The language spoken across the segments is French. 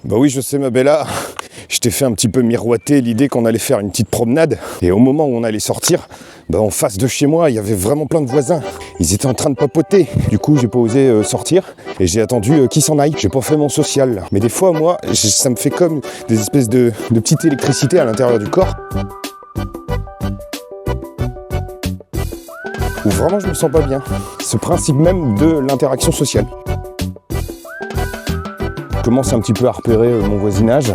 Bah oui, je sais ma Bella, je t'ai fait un petit peu miroiter l'idée qu'on allait faire une petite promenade. Et au moment où on allait sortir, en face de chez moi, il y avait vraiment plein de voisins. Ils étaient en train de papoter. Du coup, j'ai pas osé sortir et j'ai attendu qu'ils s'en aillent. J'ai pas fait mon social. Mais des fois, moi, ça me fait comme des espèces de petites électricités à l'intérieur du corps. Où vraiment je me sens pas bien. Ce principe même de l'interaction sociale. Je commence un petit peu à repérer mon voisinage.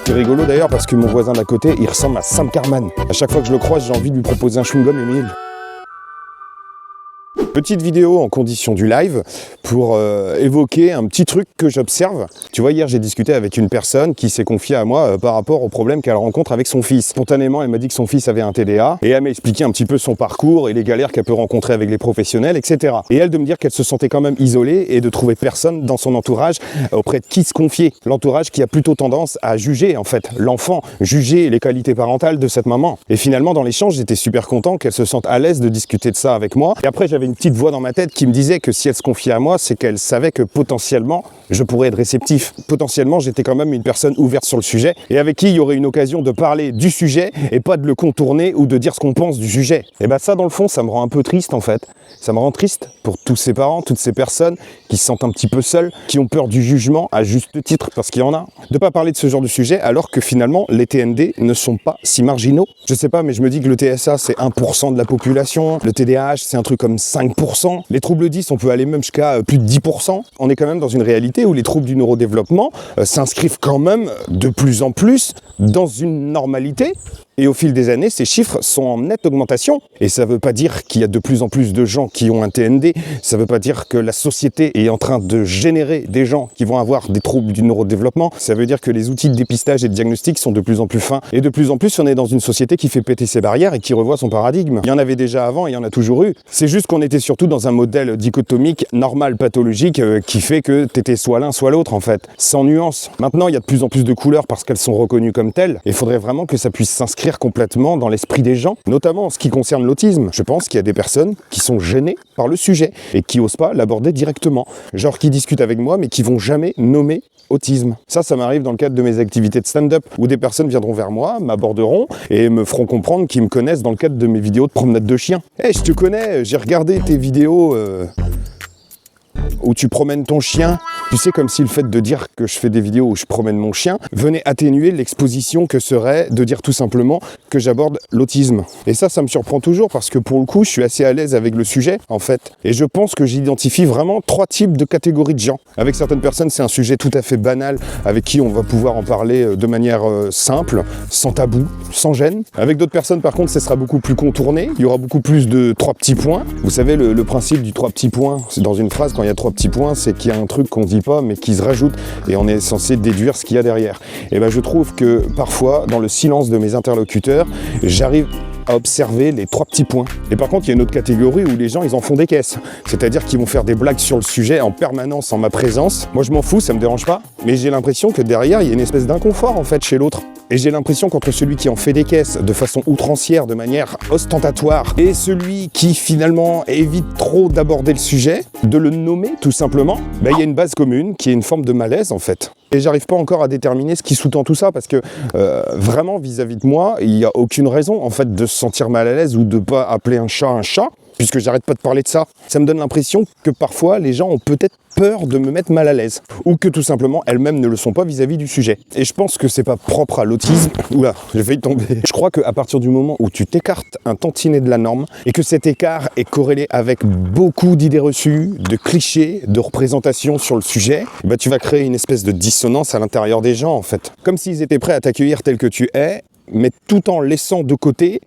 C'est rigolo d'ailleurs parce que mon voisin d'à côté, il ressemble à Sam Carman. À chaque fois que je le croise, j'ai envie de lui proposer un chewing-gum Émile. Petite vidéo en condition du live pour évoquer un petit truc que j'observe. Tu vois, hier j'ai discuté avec une personne qui s'est confiée à moi par rapport au problème qu'elle rencontre avec son fils. Spontanément, elle m'a dit que son fils avait un TDA et elle m'a expliqué un petit peu son parcours et les galères qu'elle peut rencontrer avec les professionnels, etc. Et elle de me dire qu'elle se sentait quand même isolée et de trouver personne dans son entourage auprès de qui se confier. L'entourage qui a plutôt tendance à juger en fait l'enfant, juger les qualités parentales de cette maman. Et finalement, dans l'échange, j'étais super content qu'elle se sente à l'aise de discuter de ça avec moi. Et après, j'avais une petite voix dans ma tête qui me disait que si elle se confiait à moi, c'est qu'elle savait que potentiellement, je pourrais être réceptif. Potentiellement, j'étais quand même une personne ouverte sur le sujet et avec qui il y aurait une occasion de parler du sujet et pas de le contourner ou de dire ce qu'on pense du sujet. Et ça, dans le fond, ça me rend un peu triste en fait. Ça me rend triste pour tous ces parents, toutes ces personnes qui se sentent un petit peu seules, qui ont peur du jugement à juste titre, parce qu'il y en a. De pas parler de ce genre de sujet alors que finalement, les TND ne sont pas si marginaux. Je sais pas, mais je me dis que le TSA, c'est 1% de la population. Le TDAH, c'est un truc comme 5%. Les troubles 10, on peut aller même jusqu'à plus de 10%. On est quand même dans une réalité où les troubles du neurodéveloppement s'inscrivent quand même de plus en plus dans une normalité. Et au fil des années, ces chiffres sont en nette augmentation. Et ça ne veut pas dire qu'il y a de plus en plus de gens qui ont un TND. Ça ne veut pas dire que la société est en train de générer des gens qui vont avoir des troubles du neurodéveloppement. Ça veut dire que les outils de dépistage et de diagnostic sont de plus en plus fins. Et de plus en plus, on est dans une société qui fait péter ses barrières et qui revoit son paradigme. Il y en avait déjà avant et il y en a toujours eu. C'est juste qu'on était surtout dans un modèle dichotomique, normal, pathologique, qui fait que tu étais soit l'un, soit l'autre en fait. Sans nuance. Maintenant, il y a de plus en plus de couleurs parce qu'elles sont reconnues comme telles. Et il faudrait vraiment que ça puisse s'inscrire complètement dans l'esprit des gens, notamment en ce qui concerne l'autisme. Je pense qu'il y a des personnes qui sont gênées par le sujet et qui osent pas l'aborder directement. Genre qui discutent avec moi mais qui vont jamais nommer autisme. Ça m'arrive dans le cadre de mes activités de stand-up où des personnes viendront vers moi, m'aborderont et me feront comprendre qu'ils me connaissent dans le cadre de mes vidéos de promenade de chiens. Hey, je te connais, j'ai regardé tes vidéos où tu promènes ton chien. Tu sais, comme si le fait de dire que je fais des vidéos où je promène mon chien venait atténuer l'exposition que serait de dire tout simplement que j'aborde l'autisme. Et ça me surprend toujours parce que pour le coup, je suis assez à l'aise avec le sujet, en fait. Et je pense que j'identifie vraiment 3 types de catégories de gens. Avec certaines personnes, c'est un sujet tout à fait banal avec qui on va pouvoir en parler de manière simple, sans tabou, sans gêne. Avec d'autres personnes, par contre, ce sera beaucoup plus contourné. Il y aura beaucoup plus de 3 petits points. Vous savez, le principe du 3 petits points, c'est dans une phrase, quand il y a 3 petits points, c'est qu'il y a un truc qu'on dit pas mais qui se rajoute et on est censé déduire ce qu'il y a derrière. Et je trouve que parfois dans le silence de mes interlocuteurs j'arrive à observer les 3 petits points. Et par contre, il y a une autre catégorie où les gens, ils en font des caisses. C'est-à-dire qu'ils vont faire des blagues sur le sujet en permanence en ma présence. Moi, je m'en fous, ça me dérange pas. Mais j'ai l'impression que derrière, il y a une espèce d'inconfort, en fait, chez l'autre. Et j'ai l'impression qu'entre celui qui en fait des caisses de façon outrancière, de manière ostentatoire, et celui qui, finalement, évite trop d'aborder le sujet, de le nommer, tout simplement, il y a une base commune qui est une forme de malaise, en fait. Et j'arrive pas encore à déterminer ce qui sous-tend tout ça parce que vraiment vis-à-vis de moi, il n'y a aucune raison en fait de se sentir mal à l'aise ou de pas appeler un chat, puisque j'arrête pas de parler de ça. Ça me donne l'impression que parfois les gens ont peut-être peur de me mettre mal à l'aise ou que tout simplement elles-mêmes ne le sont pas vis-à-vis du sujet. Et je pense que c'est pas propre à l'autisme. Oula, j'ai failli tomber. Je crois qu'à partir du moment où tu t'écartes un tantinet de la norme et que cet écart est corrélé avec beaucoup d'idées reçues, de clichés, de représentations sur le sujet, tu vas créer une espèce de dissonance à l'intérieur des gens en fait. Comme s'ils étaient prêts à t'accueillir tel que tu es, mais tout en laissant de côté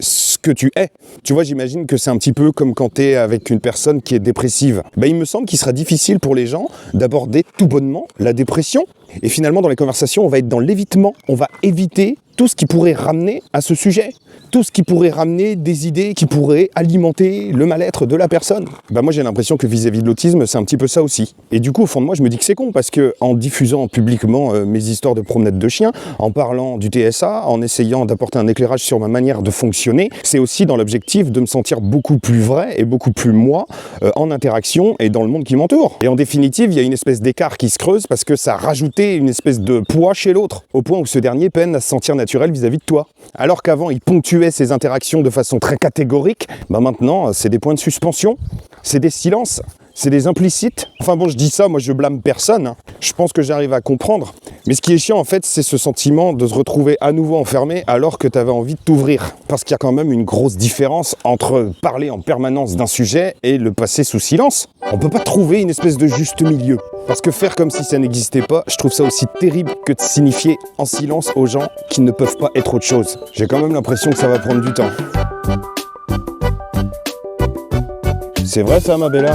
ce que tu es. Tu vois, j'imagine que c'est un petit peu comme quand tu es avec une personne qui est dépressive. Il me semble qu'il sera difficile pour les gens d'aborder tout bonnement la dépression. Et finalement, dans les conversations, on va être dans l'évitement. On va éviter tout ce qui pourrait ramener à ce sujet. Tout ce qui pourrait ramener des idées qui pourraient alimenter le mal-être de la personne. Moi j'ai l'impression que vis-à-vis de l'autisme, c'est un petit peu ça aussi. Et du coup, au fond de moi, je me dis que c'est con, parce que en diffusant publiquement mes histoires de promenade de chiens, en parlant du TSA, en essayant d'apporter un éclairage sur ma manière de fonctionner, c'est aussi dans l'objectif de me sentir beaucoup plus vrai et beaucoup plus moi en interaction et dans le monde qui m'entoure. Et en définitive, il y a une espèce d'écart qui se creuse parce que ça a rajouté une espèce de poids chez l'autre, au point où ce dernier peine à se sentir naturel vis-à-vis de toi. Alors qu'avant, il ponctuait ces interactions de façon très catégorique, maintenant, c'est des points de suspension, c'est des silences, c'est des implicites. Enfin bon, je dis ça, moi je blâme personne, hein. Je pense que j'arrive à comprendre. Mais ce qui est chiant, en fait, c'est ce sentiment de se retrouver à nouveau enfermé alors que tu avais envie de t'ouvrir. Parce qu'il y a quand même une grosse différence entre parler en permanence d'un sujet et le passer sous silence. On peut pas trouver une espèce de juste milieu. Parce que faire comme si ça n'existait pas, je trouve ça aussi terrible que de signifier en silence aux gens qui ne peuvent pas être autre chose. J'ai quand même l'impression que ça va prendre du temps. C'est vrai ça, ma Bella?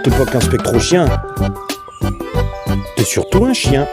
T'es pas qu'un spectro-chien. T'es surtout un chien.